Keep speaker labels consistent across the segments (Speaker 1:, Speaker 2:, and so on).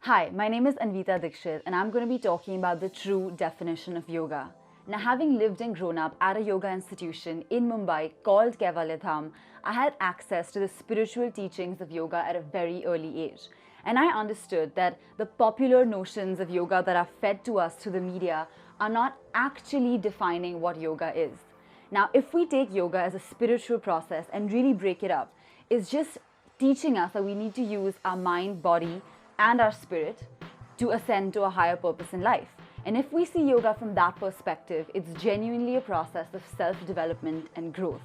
Speaker 1: Hi, my name is Anvita Dixit and I'm going to be talking about the true definition of yoga. Now, having lived and grown up at a yoga institution in Mumbai called Kaivalyadhama, I had access to the spiritual teachings of yoga at a very early age. And I understood that the popular notions of yoga that are fed to us through the media are not actually defining what yoga is. Now, if we take yoga as a spiritual process and really break it up, it's just teaching us that we need to use our mind, body, and our spirit to ascend to a higher purpose in life. And if we see yoga from that perspective, it's genuinely a process of self-development and growth.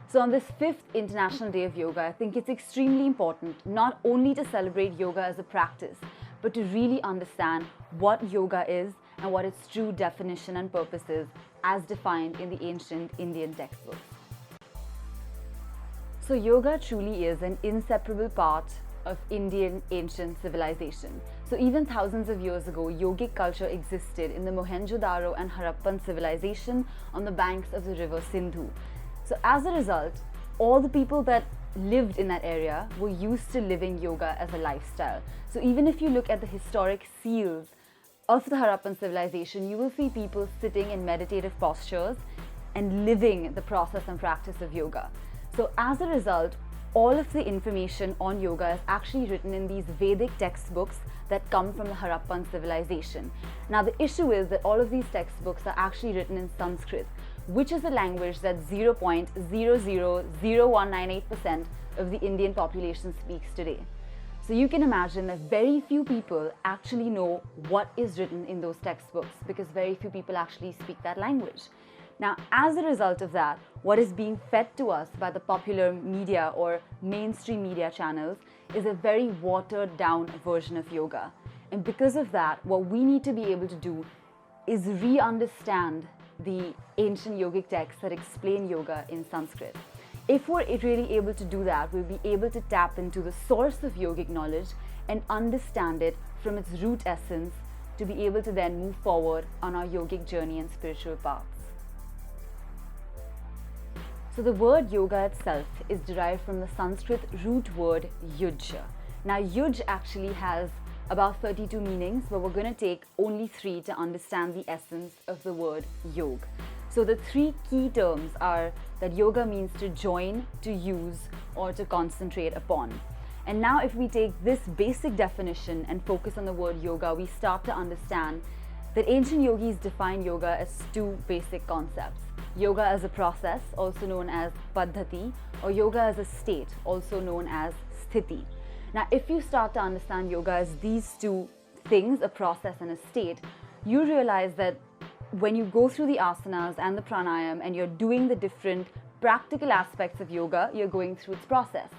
Speaker 1: So on this 5th International Day of Yoga, I think it's extremely important not only to celebrate yoga as a practice, but to really understand what yoga is and what its true definition and purpose is as defined in the ancient Indian textbooks. So yoga truly is an inseparable part of Indian ancient civilization. So even thousands of years ago, yogic culture existed in the Mohenjo-daro and Harappan civilization on the banks of the river Sindhu. So as a result, all the people that lived in that area were used to living yoga as a lifestyle. So even if you look at the historic seals of the Harappan civilization, you will see people sitting in meditative postures and living the process and practice of yoga. So as a result, all of the information on yoga is actually written in these Vedic textbooks that come from the Harappan civilization. Now the issue is that all of these textbooks are actually written in Sanskrit, which is a language that 0.000198% of the Indian population speaks today. So you can imagine that very few people actually know what is written in those textbooks because very few people actually speak that language. Now, as a result of that, what is being fed to us by the popular media or mainstream media channels is a very watered down version of yoga. And because of that, what we need to be able to do is re-understand the ancient yogic texts that explain yoga in Sanskrit. If we're really able to do that, we'll be able to tap into the source of yogic knowledge and understand it from its root essence to be able to then move forward on our yogic journey and spiritual paths. So the word yoga itself is derived from the Sanskrit root word yuj. Now yuj actually has about 32 meanings, but we're going to take only 3 to understand the essence of the word yoga. So the 3 key terms are that yoga means to join, to use, or to concentrate upon. And now if we take this basic definition and focus on the word yoga, we start to understand that ancient yogis define yoga as 2 basic concepts. Yoga as a process, also known as paddhati, or yoga as a state, also known as sthiti. Now, if you start to understand yoga as these 2 things, a process and a state, you realize that when you go through the asanas and the pranayam and you're doing the different practical aspects of yoga, you're going through its process.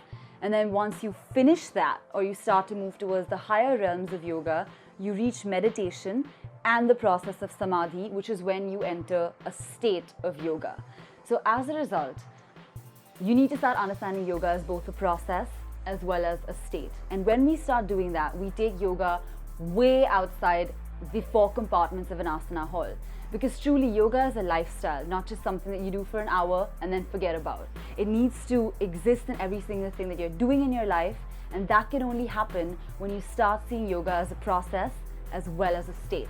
Speaker 1: And then once you finish that, or you start to move towards the higher realms of yoga, you reach meditation and the process of samadhi, which is when you enter a state of yoga. So as a result, you need to start understanding yoga as both a process as well as a state. And when we start doing that, we take yoga way outside the 4 compartments of an asana hall. Because truly, yoga is a lifestyle, not just something that you do for an hour and then forget about. It needs to exist in every single thing that you're doing in your life, and that can only happen when you start seeing yoga as a process as well as a state.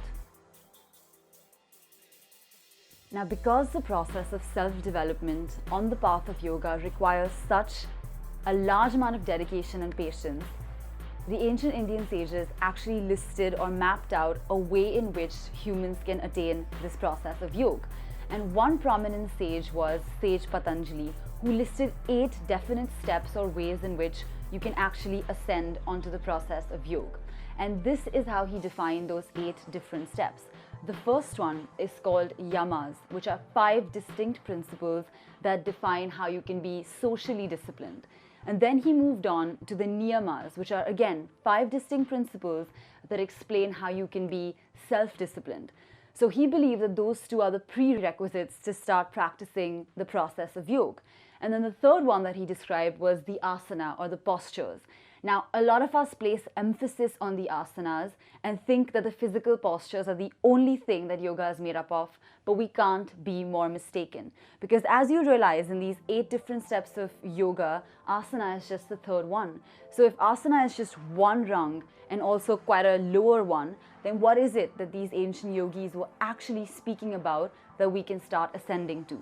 Speaker 1: Now, because the process of self-development on the path of yoga requires such a large amount of dedication and patience, the ancient Indian sages actually listed or mapped out a way in which humans can attain this process of yoga. And one prominent sage was Sage Patanjali, who listed 8 definite steps or ways in which you can actually ascend onto the process of yoga. And this is how he defined those 8 different steps. The first one is called yamas, which are 5 distinct principles that define how you can be socially disciplined. And then he moved on to the niyamas, which are again 5 distinct principles that explain how you can be self-disciplined. So he believed that those 2 are the prerequisites to start practicing the process of yoga. And then the third one that he described was the asana, or the postures. Now, a lot of us place emphasis on the asanas and think that the physical postures are the only thing that yoga is made up of, but we can't be more mistaken. Because as you realize in these 8 different steps of yoga, asana is just the third one. So if asana is just one rung and also quite a lower one, then what is it that these ancient yogis were actually speaking about that we can start ascending to?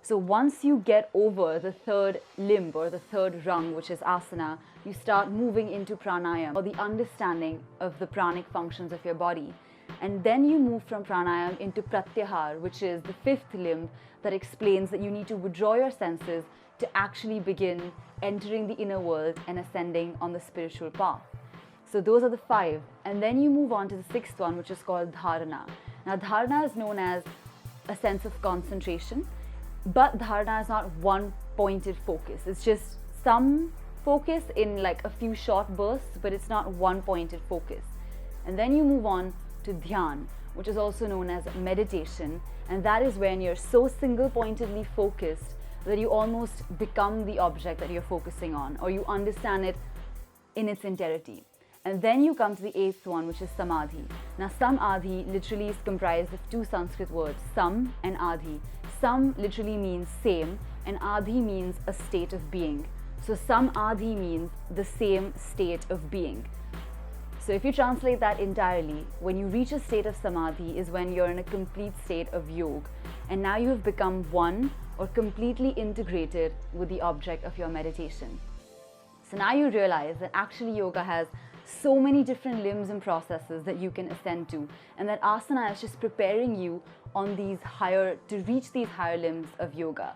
Speaker 1: So once you get over the third limb or the third rung, which is asana, you start moving into pranayama, or the understanding of the pranic functions of your body. And then you move from pranayama into pratyahar, which is the 5th limb that explains that you need to withdraw your senses to actually begin entering the inner world and ascending on the spiritual path. So those are the 5. And then you move on to the 6th one, which is called dharana. Now dharana is known as a sense of concentration. But dharana is not one pointed focus. It's just some focus in like a few short bursts, but it's not one pointed focus. And then you move on to dhyan, which is also known as meditation. And that is when you're so single pointedly focused that you almost become the object that you're focusing on, or you understand it in its entirety. And then you come to the 8th one, which is samadhi. Now samadhi literally is comprised of 2 Sanskrit words, sam and adhi. Sam literally means same and adhi means a state of being. So samadhi means the same state of being. So if you translate that entirely, when you reach a state of samadhi is when you're in a complete state of yoga, and now you have become one or completely integrated with the object of your meditation. So now you realize that actually yoga has so many different limbs and processes that you can ascend to, and that asana is just preparing you on to reach these higher limbs of yoga.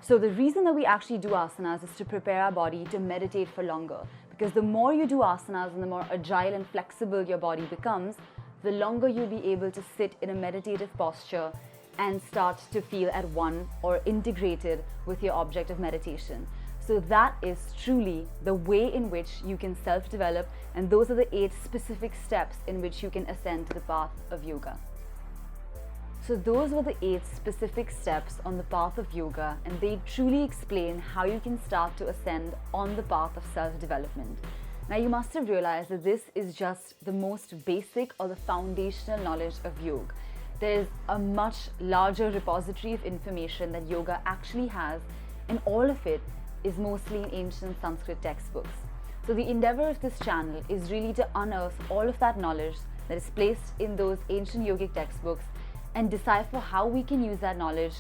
Speaker 1: So the reason that we actually do asanas is to prepare our body to meditate for longer, because the more you do asanas and the more agile and flexible your body becomes, the longer you'll be able to sit in a meditative posture and start to feel at one or integrated with your object of meditation. So that is truly the way in which you can self-develop, and those are the 8 specific steps in which you can ascend to the path of yoga. So those were the 8 specific steps on the path of yoga, and they truly explain how you can start to ascend on the path of self-development. Now you must have realized that this is just the most basic or the foundational knowledge of yoga. There is a much larger repository of information that yoga actually has, and all of it is mostly in ancient Sanskrit textbooks. So the endeavor of this channel is really to unearth all of that knowledge that is placed in those ancient yogic textbooks and decipher how we can use that knowledge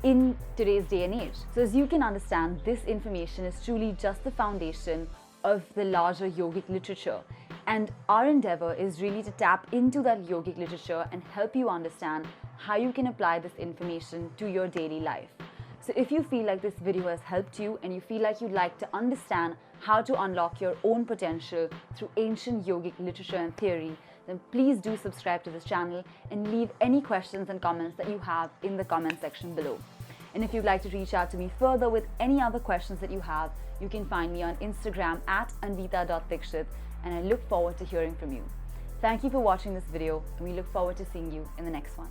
Speaker 1: in today's day and age. So as you can understand, this information is truly just the foundation of the larger yogic literature. And our endeavor is really to tap into that yogic literature and help you understand how you can apply this information to your daily life. So if you feel like this video has helped you and you feel like you'd like to understand how to unlock your own potential through ancient yogic literature and theory, then please do subscribe to this channel and leave any questions and comments that you have in the comment section below. And if you'd like to reach out to me further with any other questions that you have, you can find me on Instagram at Anvita.Dixit, and I look forward to hearing from you. Thank you for watching this video, and we look forward to seeing you in the next one.